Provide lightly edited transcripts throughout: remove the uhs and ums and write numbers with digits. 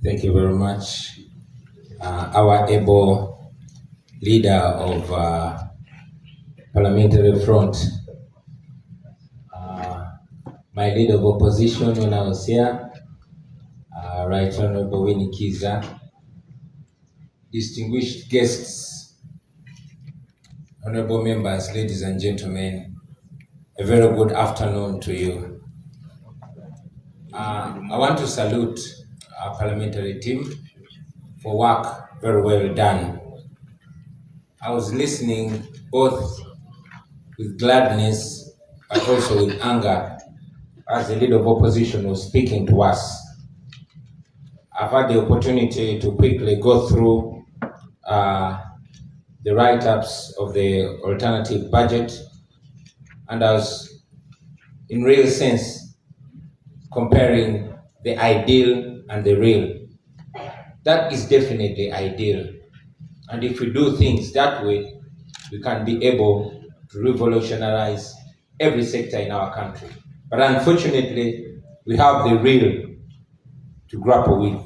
Thank you very much. Our able leader of Parliamentary Front, my leader of opposition when I was here, Right Honorable Kizza, distinguished guests, honorable members, ladies and gentlemen, a very good afternoon to you. I want to salute our parliamentary team for work very well done. I was listening both with gladness but also with anger as the leader of opposition was speaking to us. I've had the opportunity to quickly go through the write-ups of the alternative budget, and I was in real sense comparing the ideal and the real. That is definitely ideal. And if we do things that way, we can be able to revolutionize every sector in our country. But unfortunately, we have the real to grapple with.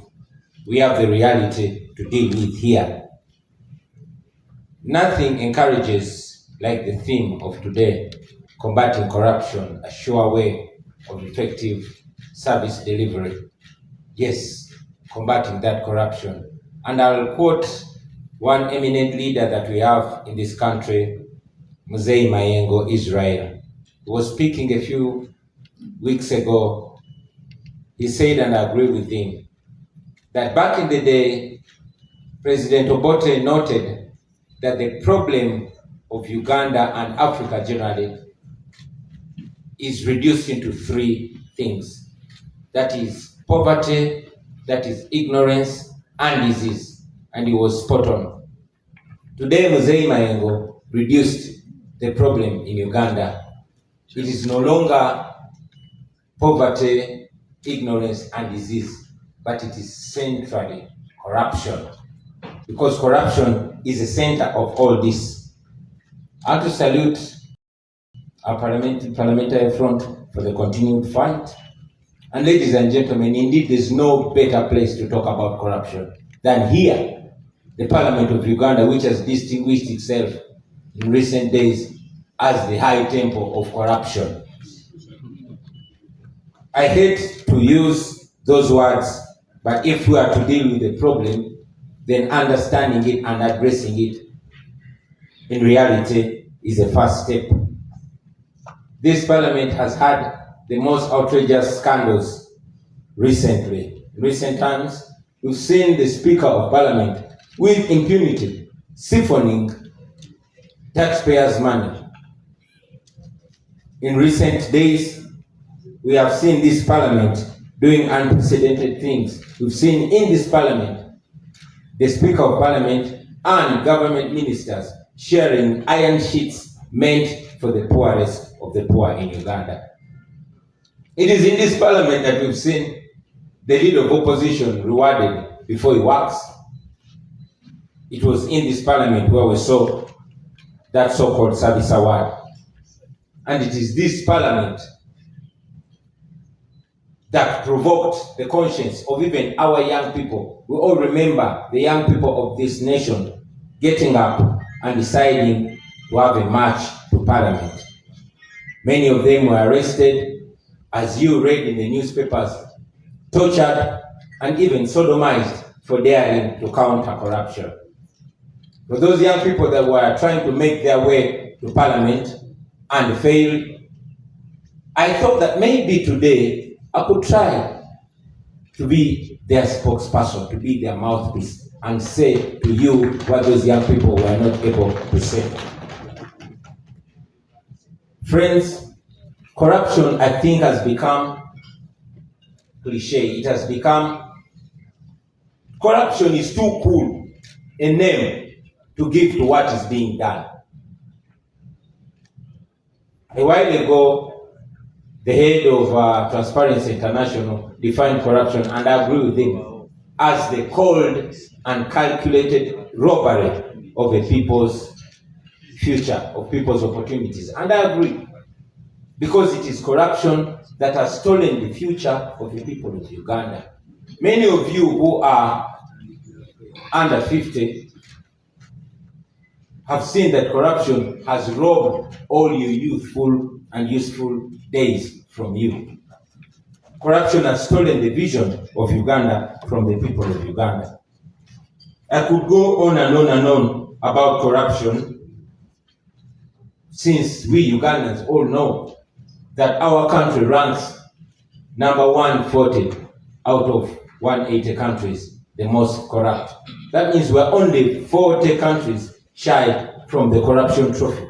We have the reality to deal with here. Nothing encourages like the theme of today, combating corruption, a sure way of effective service delivery. Yes, combating that corruption. And I'll quote one eminent leader that we have in this country, Museveni, Israel, who was speaking a few weeks ago. He said, and I agree with him, that back in the day, President Obote noted that the problem of Uganda and Africa generally is reduced into three things. That is poverty, that is ignorance, and disease. And he was spot on. Today, Museveni reduced the problem in Uganda. It is no longer poverty, ignorance, and disease, but it is centrally corruption. Because corruption is the center of all this. I want to salute our parliamentary front for the continued fight. And ladies and gentlemen, indeed there's no better place to talk about corruption than here, the Parliament of Uganda, which has distinguished itself in recent days as the high temple of corruption. I hate to use those words, but if we are to deal with the problem, then understanding it and addressing it in reality is a first step. This parliament has had the most outrageous scandals recently. In recent times, we've seen the Speaker of Parliament with impunity siphoning taxpayers' money. In recent days, we have seen this parliament doing unprecedented things. We've seen in this parliament the Speaker of Parliament and government ministers sharing iron sheets meant for the poorest of the poor in Uganda. It is in this parliament that we've seen the leader of opposition rewarded before he works. It was in this parliament where we saw that so-called service award. And it is this parliament that provoked the conscience of even our young people. We all remember the young people of this nation getting up and deciding to have a march to parliament. Many of them were arrested, as you read in the newspapers, tortured, and even sodomized for daring to counter corruption. For those young people that were trying to make their way to parliament and failed, I thought that maybe today I could try to be their spokesperson, to be their mouthpiece, and say to you what those young people were not able to say. Friends, corruption, I think, has become cliche. It has become, corruption is too cool a name to give to what is being done. A while ago, the head of Transparency International defined corruption, and I agree with him, as the cold and calculated robbery of a people's future, of people's opportunities. And I agree, because it is corruption that has stolen the future of the people of Uganda. Many of you who are under 50 have seen that corruption has robbed all your youthful and useful days from you. Corruption has stolen the vision of Uganda from the people of Uganda. I could go on and on and on about corruption, since we Ugandans all know that our country ranks number 140 out of 180 countries, the most corrupt. That means we're only 40 countries shy from the corruption trophy.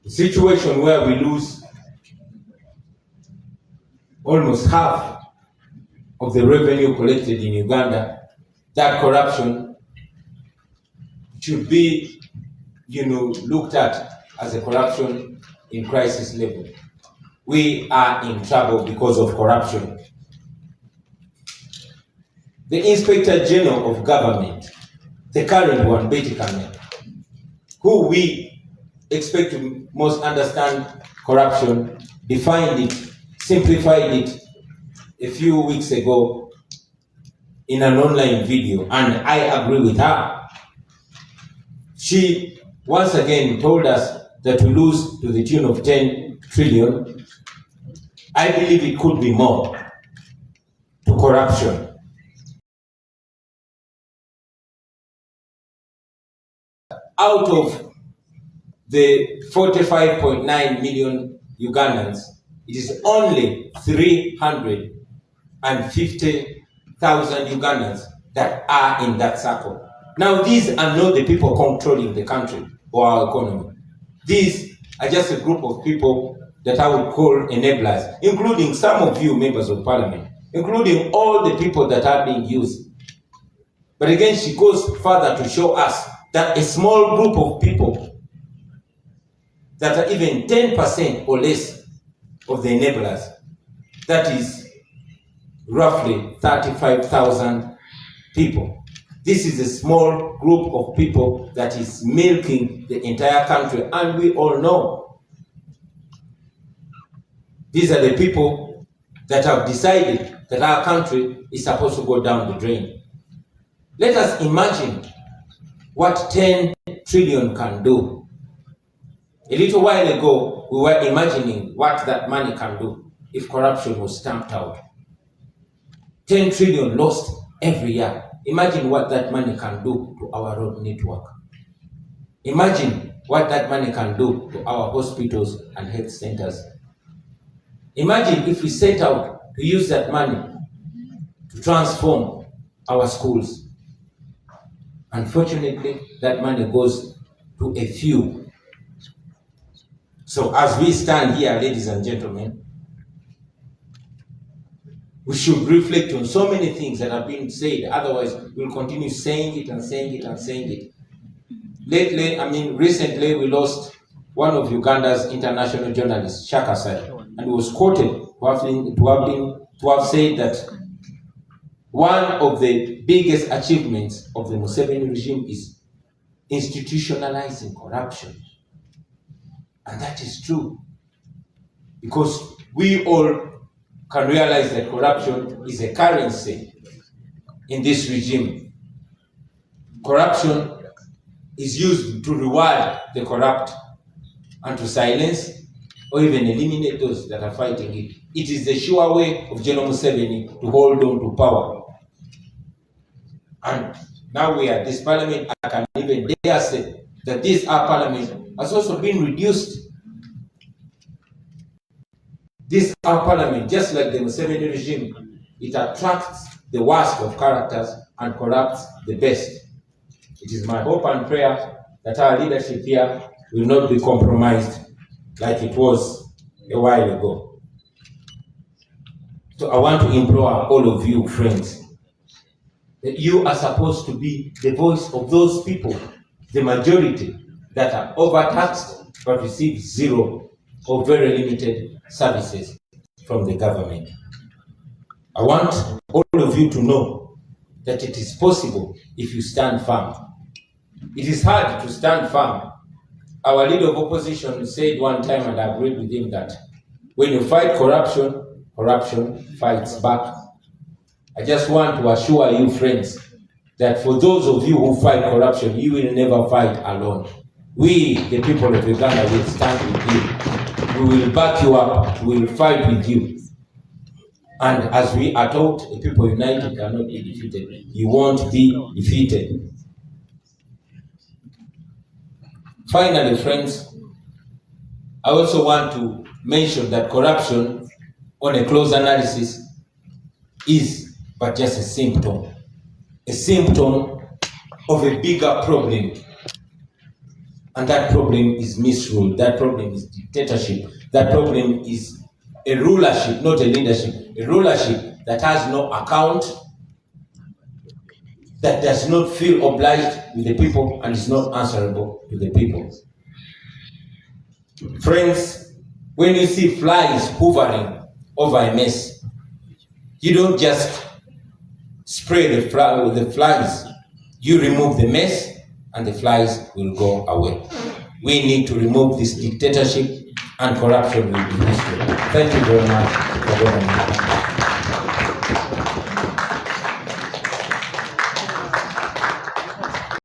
A situation where we lose almost half of the revenue collected in Uganda. That corruption should be, looked at as a corruption in crisis level. We are in trouble because of corruption. The Inspector General of Government, the current one, Betty Kamel, who we expect to most understand corruption, defined it, simplified it a few weeks ago in an online video, and I agree with her. She once again told us that we lose to the tune of 10 trillion. I believe it could be more to corruption. Out of the 45.9 million Ugandans, it is only 350,000 Ugandans that are in that circle. Now, these are not the people controlling the country or our economy. These are just a group of people that I would call enablers, including some of you members of parliament, including all the people that are being used. But again, she goes further to show us that a small group of people that are even 10% or less of the enablers, that is roughly 35,000 people. This is a small group of people that is milking the entire country, and we all know these are the people that have decided that our country is supposed to go down the drain. Let us imagine what 10 trillion can do. A little while ago, we were imagining what that money can do if corruption was stamped out. 10 trillion lost every year. Imagine what that money can do to our road network. Imagine what that money can do to our hospitals and health centers. Imagine if we set out to use that money to transform our schools. Unfortunately, that money goes to a few. So as we stand here, ladies and gentlemen, we should reflect on so many things that have been said. Otherwise, we'll continue saying it and saying it and saying it. Recently, we lost one of Uganda's international journalists, Shakasai, and he was quoted to have said that one of the biggest achievements of the Museveni regime is institutionalizing corruption. And that is true, because we all can realize that corruption is a currency in this regime. Corruption is used to reward the corrupt and to silence or even eliminate those that are fighting it. It is the sure way of General Museveni to hold on to power. And now we are at this parliament, I can even dare say that this our parliament has also been reduced. This our parliament, just like the Museveni regime, it attracts the worst of characters and corrupts the best. It is my hope and prayer that our leadership here will not be compromised like it was a while ago. So I want to implore all of you, friends, that you are supposed to be the voice of those people, the majority, that are overtaxed but receive zero or very limited services from the government. I want all of you to know that it is possible if you stand firm. It is hard to stand firm. Our leader of opposition said one time, and I agreed with him, that when you fight corruption, corruption fights back. I just want to assure you, friends, that for those of you who fight corruption, you will never fight alone. We, the people of Uganda, will stand with you. We will back you up. We will fight with you. And as we are taught, the people united cannot be defeated. You won't be defeated. Finally, friends, I also want to mention that corruption, on a close analysis, is but just a symptom of a bigger problem. And that problem is misrule. That problem is dictatorship. That problem is a rulership, not a leadership. A rulership that has no account, that does not feel obliged with the people and is not answerable to the people. Friends, when you see flies hovering over a mess, you don't just spray the flies. You remove the mess and the flies will go away. We need to remove this dictatorship and corruption will be destroyed. Thank you very much.